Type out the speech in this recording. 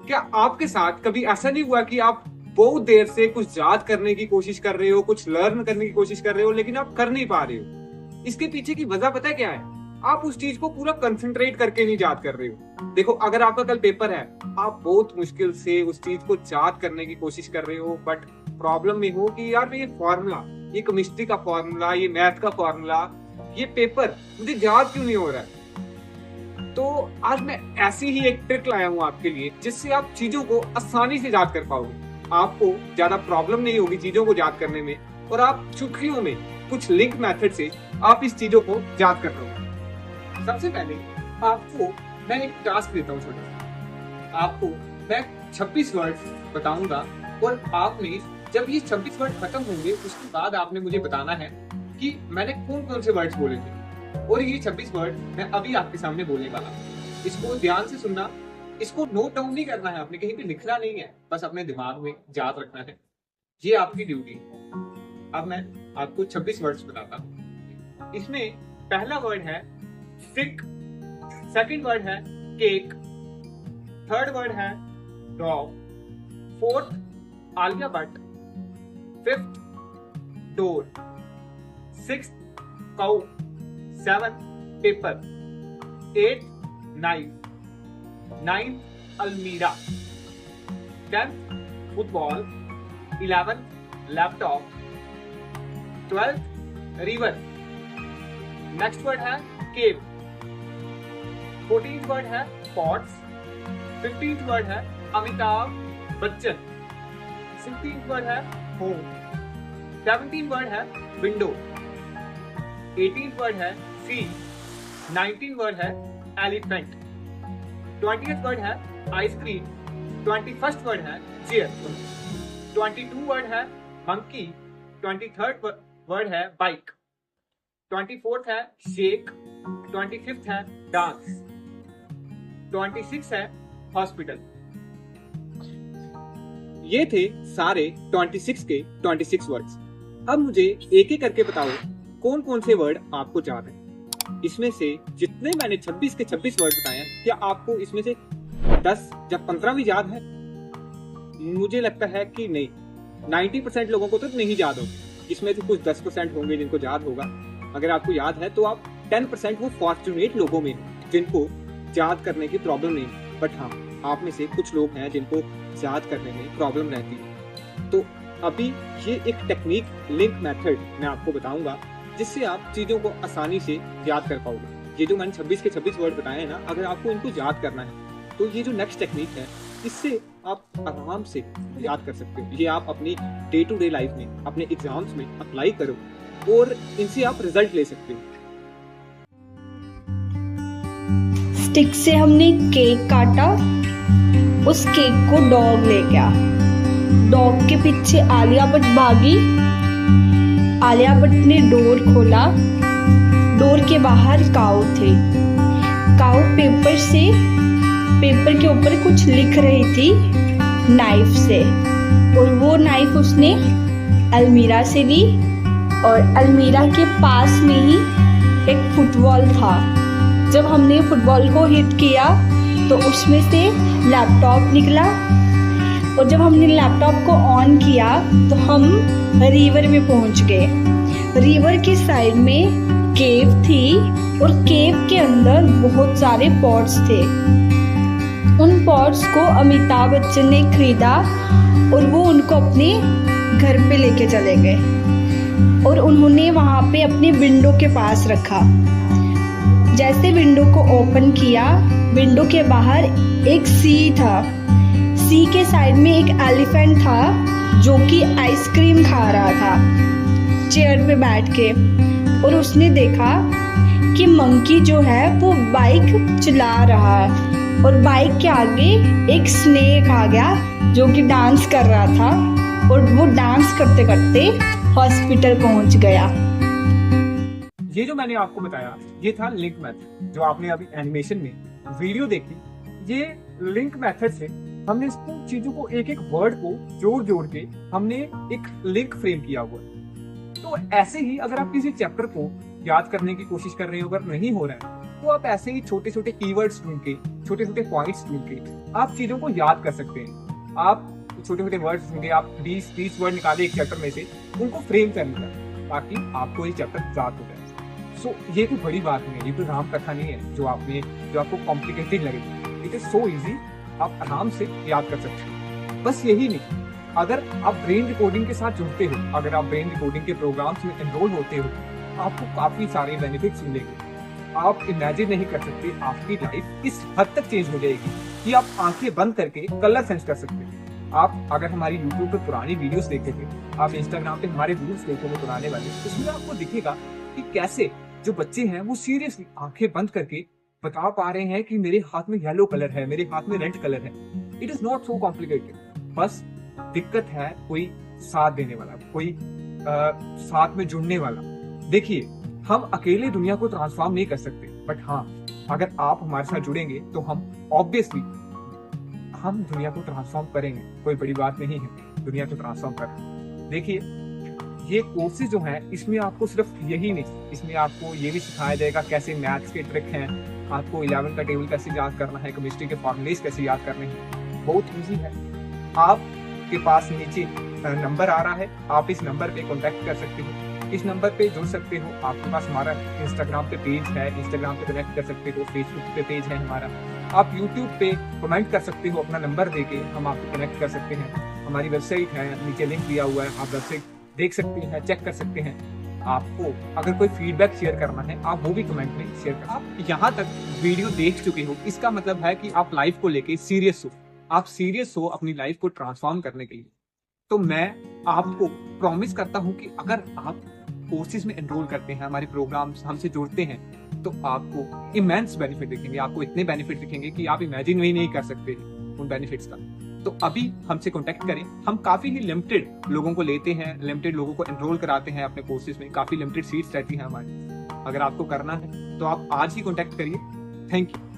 क्या आपके साथ कभी ऐसा नहीं हुआ कि आप बहुत देर से कुछ याद करने की कोशिश कर रहे हो, कुछ लर्न करने की कोशिश कर रहे हो, लेकिन आप कर नहीं पा रहे हो? इसके पीछे की वजह पता है क्या है? आप उस चीज को पूरा कंसंट्रेट करके नहीं याद कर रहे हो। देखो, अगर आपका कल पेपर है, आप बहुत मुश्किल से उस चीज को याद करने की कोशिश कर रहे हो, बट प्रॉब्लम में हो कि यार ये फॉर्मूला, ये केमिस्ट्री का फॉर्मूला, ये मैथ का फॉर्मूला, ये पेपर मुझे याद क्यों नहीं हो रहा है? तो आज मैं ऐसी ही एक ट्रिक लाया हूँ आपके लिए, जिससे आप चीजों को आसानी से याद कर पाओगे। आपको ज्यादा प्रॉब्लम नहीं होगी चीजों को याद करने में, और आप चुटकियों में कुछ लिंक मेथड से आप इस चीजों को याद कर पाओगे। सबसे पहले आपको मैं एक टास्क देता हूँ छोटा सा। आपको मैं 26 वर्ड बताऊंगा, और आपने जब ये 26 वर्ड खत्म होंगे उसके बाद आपने मुझे बताना है कि मैंने कौन कौन से वर्ड्स बोले थे। और ये 26 वर्ड मैं अभी आपके सामने बोलने वाला हूँ। इसको ध्यान से सुनना, इसको नोट डाउन नहीं करना है, आपने कहीं पे लिखना नहीं है, बस अपने दिमाग में याद रखना है। ये आपकी ड्यूटी है। अब मैं आपको 26 वर्ड्स बताता हूँ। इसमें पहला वर्ड है स्टिक, सेकंड वर्ड है केक, थर्ड वर्ड है dog, fourth Alia Bhatt, fifth door, sixth cow, 7 paper, 8 knife, 9 अलमीरा, 10 football, 11 laptop, 12 river. Next word है केव, 14th वर्ड है पॉट्स, 15th वर्ड है अमिताभ बच्चन, 16th वर्ड है होम, 17th वर्ड है विंडो, 18th वर्ड है सी, 19th word है elephant, 20th word है ice cream, 21st word है चेयर, 22 वर्ड है मंकी, 23rd वर्ड है बाइक, 24th है शेक, 25th है डांस, 26 है हॉस्पिटल। ये थे सारे 26 के 26 वर्ड्स। अब मुझे एक एक करके बताओ कौन कौन से वर्ड आपको याद है। इसमें से जितने मैंने 26 के 26 वर्ड बताए हैं, क्या आपको इसमें से 10 या 15 भी याद है? मुझे लगता है कि नहीं। 90% लोगों को तो नहीं याद होगा, इसमें से कुछ 10% होंगे जिनको याद होगा। अगर आपको याद है तो आप 10% वो फॉर्चुनेट लोगों में जिनको याद करने की प्रॉब्लम नहीं। बट हाँ, आप में से कुछ लोग हैं जिनको याद करने में प्रॉब्लम रहती है। तो अभी ये एक टेक्निक, लिंक मेथड मैं आपको बताऊंगा, जिससे आप चीजों को आसानी से याद कर पाओगे। ये जो मैंने 26 के 26 वर्ड बताए हैं ना, अगर आपको इनको याद करना है तो ये जो नेक्स्ट टेक्निक है, इससे आप आराम से याद कर सकते हो। ये आप अपनी डे टू डे लाइफ में, अपने एग्जाम्स में अप्लाई करो और इनसे आप रिजल्ट ले सकते हो। स्टिक से हमने केक काटा, उस केक को डॉग ले गया, डॉग के पीछे आलिया भट्ट भागी, आलिया भट्ट ने डोर खोला, डोर के बाहर काऊ थे, काऊ पेपर के ऊपर कुछ लिख रही थी नाइफ से, और वो नाइफ उसने अलमीरा से ली, और अलमीरा के पास में ही एक फुटबॉल था। जब हमने फुटबॉल को हिट किया तो उसमें से लैपटॉप निकला, और जब हमने लैपटॉप को ऑन किया तो हम रिवर में पहुंच गए। रिवर के साइड में केव थी, और केव के अंदर बहुत सारे पॉट्स थे। उन पॉट्स को अमिताभ बच्चन ने खरीदा, और वो उनको अपने घर पे लेके चले गए, और उन्होंने वहाँ पे अपने विंडो के पास रखा। जैसे विंडो को ओपन किया, विंडो के बाहर एक सी था, सी के साइड में एक एलिफेंट था जो कि आइसक्रीम खा रहा था चेयर पे बैठ के, और उसने देखा कि मंकी जो है वो बाइक चला रहा है, और बाइक के आगे एक स्नेक आ गया जो कि डांस कर रहा था, और वो डांस करते करते हॉस्पिटल पहुंच गया। ये जो मैंने आपको बताया, ये था लिंक मेथड, जो आपने अभी एनिमेशन में वीडियो देखी। ये लिंक मेथड से हमने इसको चीजों को, एक एक वर्ड को जोड़ के हमने एक लिंक फ्रेम किया हुआ है। तो ऐसे ही अगर आप किसी चैप्टर को याद करने की कोशिश कर रहे हो, अगर नहीं हो रहा है, तो आप ऐसे ही छोटे छोटे कीवर्ड्स ढूंढ के, छोटे छोटे पॉइंट्स ढूंढ के आप चीजों को याद कर सकते हैं। आप छोटे छोटे वर्ड्स ढूंढे, आप 20-30 वर्ड निकाले एक चैप्टर में से, उनको फ्रेम कर लिया ताकि आपको ये चैप्टर याद हो जाए। सो ये कोई बड़ी बात नहीं है, ये कोई राम कथा नहीं है जो आपको कॉम्प्लिकेटेड लगे। इट इज सो इजी, आप आराम से याद कर सकते हैं। बस यही नहीं, अगर आप ब्रेन रिकॉर्डिंग के साथ जुड़ते हो, अगर आप ब्रेन रिकॉर्डिंग के प्रोग्राम्स में एनरोल होते हो, आपको काफी सारे बेनिफिट्स मिलेंगे। आप इमेजिन नहीं कर सकते, आपकी लाइफ इस हद तक चेंज हो जाएगी कि आप आंखें बंद करके कलर सेंस कर सकते हैं। आप अगर हमारी YouTube पे पुरानी वीडियोस देखेंगे, आप Instagram पे हमारे रील्स देखेंगे पुराने वाले, उसमें आपको दिखेगा कि कैसे जो बच्चे हैं वो सीरियसली आंखें बंद करके बता पा रहे हैं कि मेरे हाथ में येलो कलर है, मेरे हाथ में रेड कलर है। It is not so complicated. बस दिक्कत है कोई साथ देने वाला, कोई साथ में जुड़ने वाला। देखिए, हम अकेले दुनिया को ट्रांसफॉर्म नहीं कर सकते, बट हाँ, अगर आप हमारे साथ जुड़ेंगे तो हम ऑब्वियसली हम दुनिया को ट्रांसफॉर्म करेंगे। कोई बड़ी बात नहीं है दुनिया को ट्रांसफॉर्म करना। देखिए, ये कोर्सेज जो हैं, इसमें आपको सिर्फ यही नहीं, इसमें आपको ये भी सिखाया जाएगा कैसे मैथ्स के ट्रिक हैं, आपको 11 का टेबल कैसे याद करना है, केमिस्ट्री के फॉर्मूलेज कैसे याद करने हैं। बहुत ईजी है। आपके पास नीचे नंबर आ रहा है, आप इस नंबर पे कॉन्टेक्ट कर सकते हो, इस नंबर पे जुड़ सकते हो। आपके पास हमारा इंस्टाग्राम पे पेज है, इंस्टाग्राम पे कनेक्ट कर सकते हो, फेसबुक पे पेज है हमारा। आप यूट्यूब पे कमेंट कर सकते हो अपना नंबर देके, हम आपको कनेक्ट कर सकते हैं। हमारी वेबसाइट है, नीचे लिंक दिया हुआ है, आप वेबसाइट देख सकते हैं, चेक कर सकते हैं। आपको अगर कोई फीडबैक शेयर करना है, आप वो भी कमेंट में शेयर कर। आप यहाँ तक वीडियो देख चुके हो, इसका मतलब है कि आप लाइफ को लेके सीरियस हो, आप सीरियस हो अपनी लाइफ को ट्रांसफॉर्म करने के लिए। तो मैं आपको प्रॉमिस करता हूँ कि अगर आप कोर्सेज में एनरोल करते हैं, हमारे प्रोग्राम्स हमसे जुड़ते हैं, तो आपको इमेंस बेनिफिट दिखेंगे। आपको इतने बेनिफिट दिखेंगे कि आप इमेजिन भी नहीं कर सकते उन बेनिफिट्स का। तो अभी हमसे कांटेक्ट करें। हम काफी ही लिमिटेड लोगों को लेते हैं, लिमिटेड लोगों को एनरोल कराते हैं अपने कोर्सेज में। काफी लिमिटेड सीट्स रहती हैं हमारी। अगर आपको करना है तो आप आज ही कांटेक्ट करिए। Thank you.